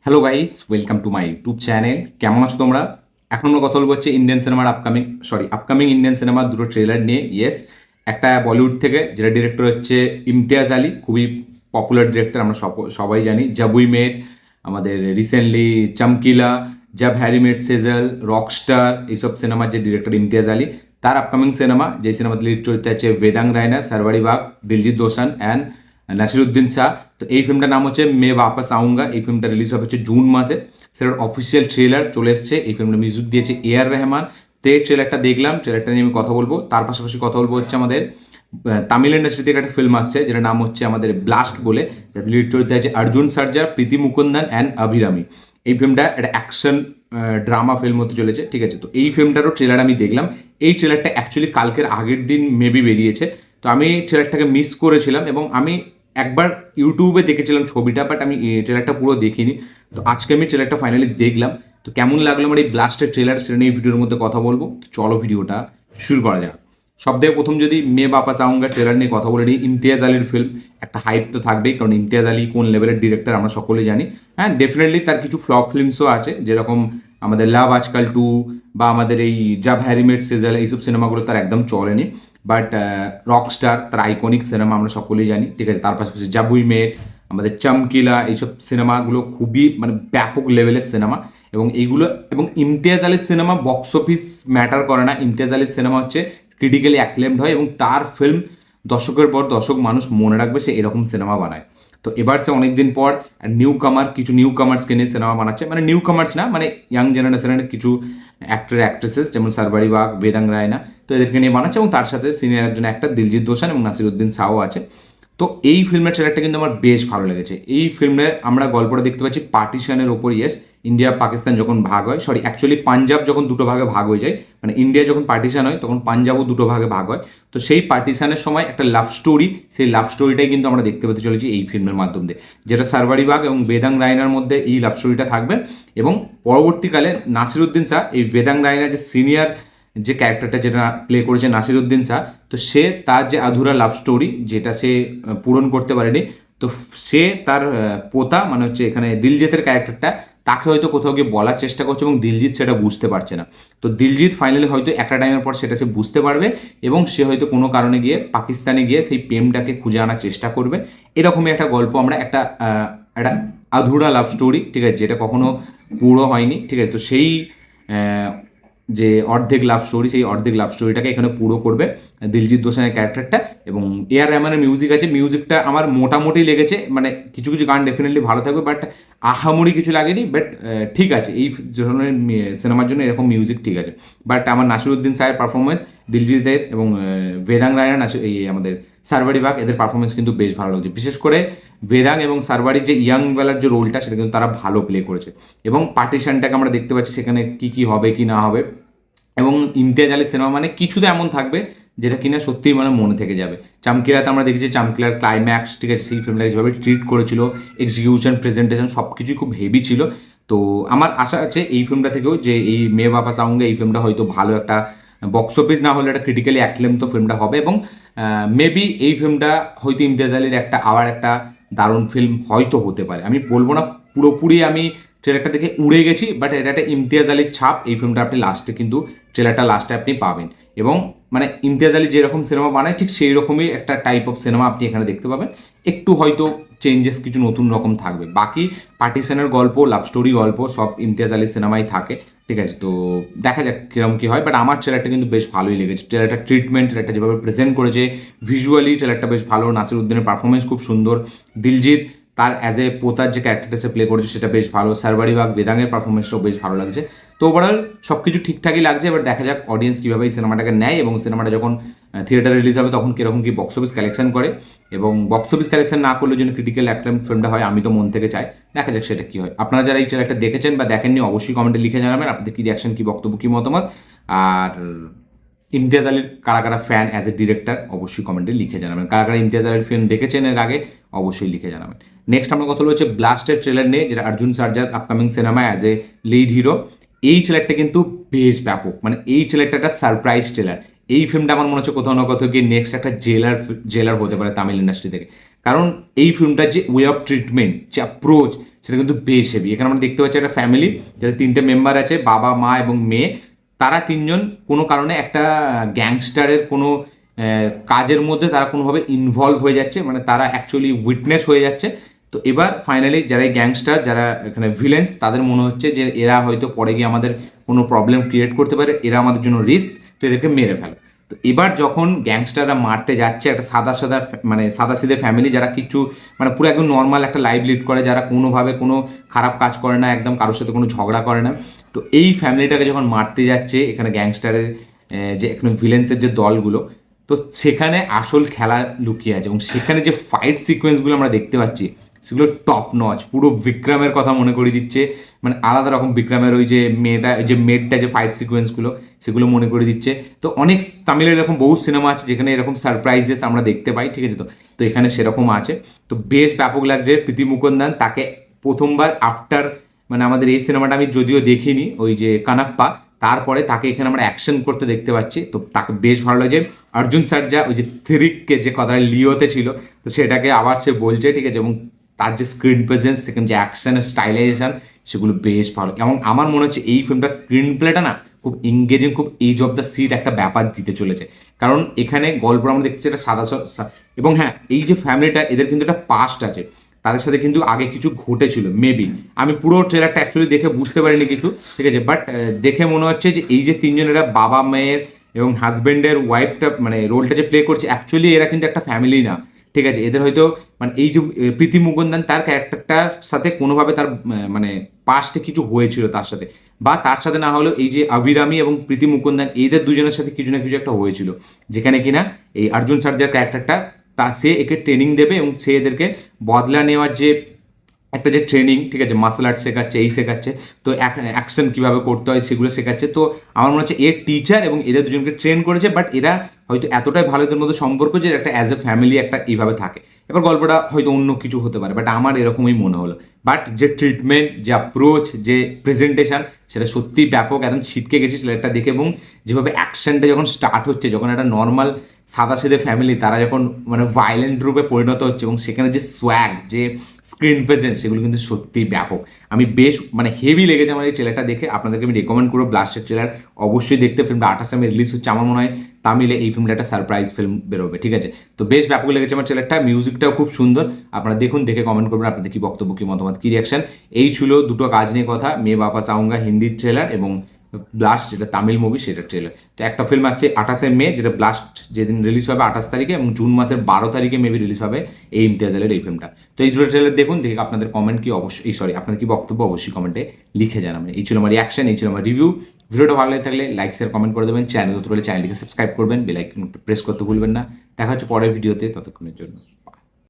Hello guys, welcome to my YouTube channel. কেমন আছো তোমরা? এখন আমরা কথা বলবো হচ্ছে ইন্ডিয়ান সিনেমার আপকামিং ইন্ডিয়ান সিনেমার দুটো ট্রেলার নিয়ে। ইয়েস, একটা বলিউড থেকে, যেটা ডিরেক্টর হচ্ছে ইমতিয়াজ আলী, খুবই পপুলার ডিরেক্টর, আমরা সবাই জানি। জাবুই মেট, আমাদের রিসেন্টলি চমকিলা, জব হ্যারি মেট সেজল, রকস্টার, এইসব সিনেমার যে ডিরেক্টর ইমতিয়াজ আলী, তার আপকামিং সিনেমা, যে সিনেমাতে লিড চরিত্রে আছে বেদাং Raina, সারওয়ারি bug, Diljit Dosanjh and Naseeruddin Shah. তো এই ফিল্মটার নাম হচ্ছে মে বাপাস আউঙ্গা। এই ফিল্মটা রিলিজ হবে হচ্ছে জুন মাসে। সেটার অফিসিয়াল ট্রেলার চলে এসছে। এই ফিল্মটা মিউজিক দিয়েছে এআর রহমান। তো এই ট্রেলারটা দেখলাম, ট্রেলারটা নিয়ে আমি কথা বলবো। তার পাশাপাশি কথা বলবো হচ্ছে আমাদের তামিল ইন্ডাস্ট্রি থেকে একটা ফিল্ম আসছে, যেটার নাম হচ্ছে আমাদের ব্লাস্ট বলে। লিড চরিত্রে আছে Arjun Sharjah, Preity Mukundan and Abhirami. এই ফিল্মটা একটা অ্যাকশন ড্রামা ফিল্ম হতে চলেছে, ঠিক আছে? তো এই ফিল্মটারও ট্রেলার আমি দেখলাম। এই ট্রেলারটা অ্যাকচুয়ালি কালকের আগের দিন মেবি বেরিয়েছে। তো আমি ট্রেলারটাকে মিস করেছিলাম এবং আমি একবার ইউটিউবে দেখেছিলাম ছবিটা, বাট আমি ট্রেলারটা পুরো দেখিনি। তো আজকে আমি ট্রেলারটা ফাইনালি দেখলাম। তো কেমন লাগলো আমার এই ব্লাস্টের ট্রেলার, সেটা নিয়ে ভিডিওর মধ্যে কথা বলবো। তো চলো ভিডিওটা শুরু করা যাক। সব থেকে প্রথম যদি মে বাপাস আউঙ্গা ট্রেলার নিয়ে কথা বলে নিই, ইমতিয়াজ আলীর ফিল্ম, একটা হাইপ তো থাকবেই, কারণ ইমতিয়াজ আলী কোন লেভেলের ডিরেক্টর আমরা সকলেই জানি। হ্যাঁ, ডেফিনেটলি তার কিছু ফ্লপ ফিল্মসও আছে, যেরকম আমাদের লাভ আজকাল 2 বা আমাদের এই জাব হ্যারি মেট সেজল, এইসব সিনেমাগুলো তার একদম চলেনি। বাট রকস্টার তার আইকনিক সিনেমা, আমরা সকলেই জানি, ঠিক আছে? তার পাশাপাশি জাবুই মেট, আমাদের চমকিলা, এইসব সিনেমাগুলো খুবই মানে ব্যাপক লেভেলের সিনেমা। এবং এইগুলো, এবং ইমতিয়াজ আলীর সিনেমা বক্স অফিস ম্যাটার করে না। ইমতিয়াজ আলীর সিনেমা হচ্ছে ক্রিটিক্যালি অ্যাক্লেমড হয়, এবং তার ফিল্ম দশকের পর দশক মানুষ মনে রাখবে, সে এরকম সিনেমা বানায়। তো এবার সে অনেকদিন পর কিছু নিউ কামার্সকে নিয়ে সিনেমা বানাচ্ছে, মানে নিউ কামার্স না, মানে ইয়াং জেনারেশনের কিছু অ্যাক্টর অ্যাক্ট্রেসেস, যেমন সারবারি বাগ, বেদাং রায়না, তো এদেরকে নিয়ে বানাচ্ছে। এবং তার সাথে সিনিয়র একজন অ্যাক্টর দিলজিৎ দোসান এবং নাসিরুদ্দিন শাহও আছে। তো এই ফিল্মের ট্রেলারটা কিন্তু আমার বেশ ভালো লেগেছে। এই ফিল্মে আমরা গল্পটা দেখতে পাচ্ছি পার্টিশনের ওপর। ইয়েস, ইন্ডিয়া পাকিস্তান যখন ভাগ হয়, অ্যাকচুয়ালি পাঞ্জাব যখন দুটো ভাগে ভাগ হয়ে যায়, মানে ইন্ডিয়া যখন পার্টিশন হয়, তখন পাঞ্জাবও দুটো ভাগে ভাগ হয়। তো সেই পার্টিশনের সময় একটা লাভ স্টোরি, সেই লাভ স্টোরিটাই কিন্তু আমরা দেখতে পেতে চলেছি এই ফিল্মের মাধ্যমে দিয়ে, যেটা সারবারি বাগ এবং বেদাং রায়নার মধ্যে এই লাভ স্টোরিটা থাকবে। এবং পরবর্তীকালে নাসিরুদ্দিন শাহ, এই বেদাং রায়নার যে সিনিয়র যে ক্যারেক্টারটা যেটা প্লে করেছে নাসিরুদ্দিন শাহ, তো সে তার যে আধুরা লাভ স্টোরি, যেটা সে পূরণ করতে পারেনি, তো সে তার পোতা, মানে হচ্ছে এখানে দিলজিতের ক্যারেক্টারটা, তাকে হয়তো কোথাও গিয়ে বলার চেষ্টা করছে এবং দিলজিৎ সেটা বুঝতে পারছে না। তো দিলজিৎ ফাইনালি হয়তো একটা টাইমের পর সেটা সে বুঝতে পারবে, এবং সে হয়তো কোনো কারণে গিয়ে পাকিস্তানে গিয়ে সেই প্রেমটাকে খুঁজে আনার চেষ্টা করবে। এরকমই একটা গল্প, আমরা একটা আধুরা লাভ স্টোরি, ঠিক আছে, যেটা কখনো পুরো হয়নি, ঠিক আছে? তো সেই আহ, যে অর্ধেক লাভ স্টোরি, সেই অর্ধেক লাভ স্টোরিটাকে এখানে পুরো করবে দিলজিৎ দোসানের ক্যারেক্টারটা। এবং এআর রহমানের মিউজিক আছে। মিউজিকটা আমার মোটামুটি লেগেছে, মানে কিছু কিছু গান ডেফিনেটলি ভালো থাকবে, বাট আহামরি কিছু লাগেনি। বাট ঠিক আছে, এই ধরনের সিনেমার জন্য এরকম মিউজিক ঠিক আছে। বাট আমার নাসিরুদ্দিন শাহের পারফরমেন্স, দিলজিতের এবং বেদাং রায়না, এই আমাদের সারবারি বাগ, এদের পারফরমেন্স কিন্তু বেশ ভালো লাগছে। বিশেষ করে বেদাং এবং সারবারির যে ইয়াং বেলার যে রোলটা, সেটা কিন্তু তারা ভালো প্লে করেছে। এবং পার্টিশনটাকে আমরা দেখতে পাচ্ছি, সেখানে কি কি হবে কি না হবে। এবং ইমতিয়াজ আলীর সিনেমা মানে কিছুটা এমন থাকবে যেটা কিনা সত্যিই মানে মনে থেকে যাবে। চামকিলাতে আমরা দেখেছি চামকিলার ক্লাইম্যাক্স, ঠিক আছে, সেই ফিল্মটাকে যেভাবে ট্রিট করেছিল, এক্সিকিউশন, প্রেজেন্টেশন, সব কিছুই খুব হেভি ছিল। তো আমার আশা আছে এই ফিল্মটা থেকেও, যে এই মে বাবা সাউন্ডে এই ফিল্মটা হয়তো ভালো একটা বক্স অফিস না হলে একটা ক্রিটিক্যালি অ্যাক্লেম তো ফিল্মটা হবে। এবং মেবি এই ফিল্মটা হয়তো ইমতিয়াজ আলীর আবার একটা দারুণ ফিল্ম হয়তো হতে পারে। আমি বলবো না পুরোপুরি আমি ট্রেলারটা থেকে উড়ে গেছি, বাট এটা একটা ইমতিয়াজ আলীর ছাপ। এই ফিল্মটা আপনি লাস্টে কিন্তু ট্রেলারটা লাস্টে আপনি পাবেন। এবং মানে ইমতিয়াজ আলী যেরকম সিনেমা বানায়, ঠিক সেই রকমই একটা টাইপ অফ সিনেমা আপনি এখানে দেখতে পাবেন। একটু হয়তো চেঞ্জেস কিছু নতুন রকম থাকবে। বাকি পার্টিশনের গল্প, লাভ স্টোরি গল্প সব ইমতিয়াজ আলীর সিনেমায় থাকে, ঠিক আছে? তো দেখা যাক কিরকম কী হয়। বাট আমার ট্রেলারটা কিন্তু বেশ ভালোই লেগেছে। ট্রেলারটা ট্রিটমেন্ট, ট্রেলারটা যেভাবে প্রেজেন্ট করেছে, ভিজুয়ালি ট্রেলারটা বেশ ভালো। নাসিরুদ্দিনের পারফরমেন্স খুব সুন্দর। দিলজিৎ তার অ্যাজ এ পোতার যে ক্যারেক্টারটা সে প্লে করেছে, সেটা বেশ ভালো। সারবারি বাগ, বেদাঙের পারফরমেন্সটাও বেশ ভালো লাগছে। তো ওভারঅল সব কিছু ঠিকঠাকই লাগছে। এবার দেখা যাক অডিয়েন্স কীভাবে এই সিনেমাটাকে নেয়, এবং সিনেমাটা যখন থিয়েটারে রিলিজ হবে তখন কীরকম কী বক্স অফিস কালেকশন করে। এবং বক্স অফিস কালেকশন না করলে যেন ক্রিটিক্যাল অ্যাক্লেম ফিল্মটা হয়, আমি তো মন থেকে চাই। দেখা যাক সেটা কী হয়। আপনারা যারা এই ট্রেলারটা দেখেছেন বা দেখেননি, অবশ্যই কমেন্টে লিখে জানাবেন আপনাদের কী রিয়াকশন, কী বক্তব্য, কী মতামত। আর ইমতিয়াজ আলীর কারা কারা ফ্যান অ্যাজ এ ডিরেক্টর, অবশ্যই কমেন্টে লিখে জানাবেন। কারা কারা ইমতিয়াজ আলীর ফিল্ম দেখেছেন এর আগে, অবশ্যই লিখে জানাবেন। নেক্সট আমরা কথা বলছি ব্লাস্টের ট্রেলার নিয়ে, যেটা Arjun charger upcoming cinema as a lead hero. এই ট্রেলারটা কিন্তু বেশ ব্যাপক, মানে এই ট্রেলারটা একটা সারপ্রাইজ ট্রেলার। এই ফিল্মটা আমার মনে হচ্ছে কোথাও না কোথাও গিয়ে নেক্সট একটা জেলার হতে পারে তামিল ইন্ডাস্ট্রি থেকে। কারণ এই ফিল্মটার যে ওয়ে অফ ট্রিটমেন্ট, যে অ্যাপ্রোচ, সেটা কিন্তু বেশ হেভি। এখানে আমরা দেখতে পাচ্ছি একটা ফ্যামিলি, যাদের 3টে মেম্বার আছে, বাবা, মা এবং মেয়ে। তারা 3জন কোনো কারণে একটা গ্যাংস্টারের কোনো কাজের মধ্যে তারা কোনোভাবে ইনভলভ হয়ে যাচ্ছে, মানে তারা অ্যাকচুয়ালি উইটনেস হয়ে যাচ্ছে। তো এবার ফাইনালি যারা এই গ্যাংস্টার, যারা এখানে ভিলেন্স, তাদের মনে হচ্ছে যে এরা হয়তো পরে গিয়ে আমাদের কোনো প্রবলেম ক্রিয়েট করতে পারে, এরা আমাদের জন্য রিস্ক, তো এদেরকে মেরে ফেলো। তো এবার যখন গ্যাংস্টাররা মারতে যাচ্ছে একটা সাদা সিধে ফ্যামিলি, যারা কিছু মানে পুরো একদম নর্মাল একটা লাইফ লিড করে, যারা কোনোভাবে কোনো খারাপ কাজ করে না, একদম কারোর সাথে কোনো ঝগড়া করে না, তো এই ফ্যামিলিটাকে যখন মারতে যাচ্ছে এখানে গ্যাংস্টারের যে এখানে ভিলেন্সের যে দলগুলো, তো সেখানে আসল খেলা লুকিয়ে আছে এবং সেখানে যে ফাইট সিকোয়েন্সগুলো আমরা দেখতে পাচ্ছি সেগুলো টপ নচ, পুরো বিক্রমের কথা মনে করিয়ে দিচ্ছে। মানে আলাদা রকম বিক্রমের ওই যে মেয়েটা যে ফাইট সিকোয়েন্সগুলো সেগুলো মনে করে দিচ্ছে। তো অনেক তামিলের এরকম বহু সিনেমা আছে যেখানে এরকম সারপ্রাইজেস আমরা দেখতে পাই, ঠিক আছে? তো এখানে সেরকম আছে। তো বেশ ব্যাপক লাগছে। প্রীতি মুকুন্দান, তাকে প্রথমবার আফটার, মানে আমাদের এই সিনেমাটা আমি যদিও দেখিনি, ওই যে কানাপ্পা, তারপরে তাকে এখানে আমরা অ্যাকশন করতে দেখতে পাচ্ছি, তো তাকে বেশ ভালো লাগছে। অর্জুন সার্জা ওই যে থ্রিককে যে কথাটা লিওতে ছিল, তো সেটাকে আবার সে বলছে, ঠিক আছে? এবং তার যে স্ক্রিন প্রেজেন্স, সেখানে যে অ্যাকশনের স্টাইলাইজেশন, সেগুলো বেশ ভালো। এবং আমার মনে হচ্ছে এই ফিল্মটা স্ক্রিন প্লেটা না খুব এঙ্গেজিং, খুব এজ অফ দ্য সিট একটা ব্যাপার দিতে চলেছে। কারণ এখানে গল্প আমরা দেখছি এটা এবং হ্যাঁ, এই যে ফ্যামিলিটা, এদের কিন্তু একটা পাস্ট আছে, তাদের সাথে কিন্তু আগে কিছু ঘটেছিল মেবি। আমি পুরো ট্রেলারটা অ্যাকচুয়ালি দেখে বুঝতে পারিনি কিছু, ঠিক আছে? বাট দেখে মনে হচ্ছে যে এই যে 3জন এরা বাবা মেয়ের এবং হাজব্যান্ডের ওয়াইফটা মানে রোলটা যে প্লে করছে, অ্যাকচুয়ালি এরা কিন্তু একটা ফ্যামিলি না, ঠিক আছে? এদের হয়তো মানে এই যে প্রীতি মুকুন্দান, তার ক্যারেক্টারটার সাথে কোনোভাবে তার মানে পাস্টে কিছু হয়েছিল তার সাথে, বা তার সাথে না হলেও এই যে অভিরামী এবং প্রীতি মুকুন্দান, এদের দুজনের সাথে কিছু না কিছু একটা হয়েছিল, যেখানে কিনা এই অর্জুন সার্জার ক্যারেক্টারটা সে একে ট্রেনিং দেবে এবং সে এদেরকে বদলা নেওয়ার যে একটা যে ট্রেনিং, ঠিক আছে, মার্শাল আর্ট শেখাচ্ছে, এই শেখাচ্ছে, তো অ্যাকশন কীভাবে করতে হয় সেগুলো শেখাচ্ছে। তো আমার মনে হচ্ছে এর টিচার এবং এদের দুজনকে ট্রেন করেছে, বাট এরা হয়তো এতটাই ভালো এদের মধ্যে সম্পর্ক যে একটা অ্যাজ এ ফ্যামিলি একটা এইভাবে থাকে। এবার গল্পটা হয়তো অন্য কিছু হতে পারে, বাট আমার এরকমই মনে হলো। বাট যে ট্রিটমেন্ট, যে অ্যাপ্রোচ, যে প্রেজেন্টেশন, সেটা সত্যিই ব্যাপক। একদম ছিটকে গেছি ট্রেলারটা দেখে। এবং যেভাবে অ্যাকশনটা যখন স্টার্ট হচ্ছে, যখন একটা নর্মাল সাদাসিধে ফ্যামিলি তারা যখন মানে ভায়োলেন্ট রূপে পরিণত হচ্ছে, এবং সেখানে যে সোয়াগ, যে স্ক্রিন প্রেজেন্স, সেগুলো কিন্তু সত্যিই ব্যাপক। আমি বেশ মানে হেভি লেগেছে আমার এই ট্রেলারটা দেখে। আপনাদেরকে আমি রেকমেন্ড করবো ব্লাস্টের ট্রেলার অবশ্যই দেখতে। ফিল্মটা 28 মে রিলিজ হচ্ছে। আমার মনে হয় তামিলে এই ফিল্মটা একটা সারপ্রাইজ ফিল্ম বেরোবে, ঠিক আছে? তো বেশ ব্যাপক লেগেছে আমার ট্রেলারটা। মিউজিকটাও খুব সুন্দর। আপনারা দেখুন, দেখে কমেন্ট করবেন আপনাদের কি বক্তব্য, কি মতামত, কি রিয়াকশন। এই ছিল দুটো কাজ নিয়ে কথা, মেয়ে বাপা আউঙ্গা হিন্দির ট্রেলার এবং ব্লাস্ট যেটা তামিল মুভি সেটার ট্রেলার। তো একটা ফিল্ম আসছে 28 মে, যেটা ব্লাস্ট যেদিন রিলিজ হবে 28 তারিখে, এবং জুন মাসের 12 তারিখে মেবি রিলিজ হবে এই ইমতিয়াজ আলীর এই ফিল্মটা। তো এই দুটো ট্রেলার দেখুন, দেখে আপনাদের কমেন্ট কি অবশ্যই আপনাদের কি বক্তব্য অবশ্যই কমেন্টে লিখে জানাবেন। এই ছিল আমার রিয়াকশন, এই ছিল আমার রিভিউ। ভিডিওটা ভালো লাগে থাকলে লাইক শেয়ার কমেন্ট করে দেবেন। চ্যানেল হলে চ্যানেলটিকে সাবস্ক্রাইব করবেন, বেল আইকন প্রেস করতে ভুলবেন না। দেখা হচ্ছে পরের ভিডিওতে, ততক্ষণের জন্য।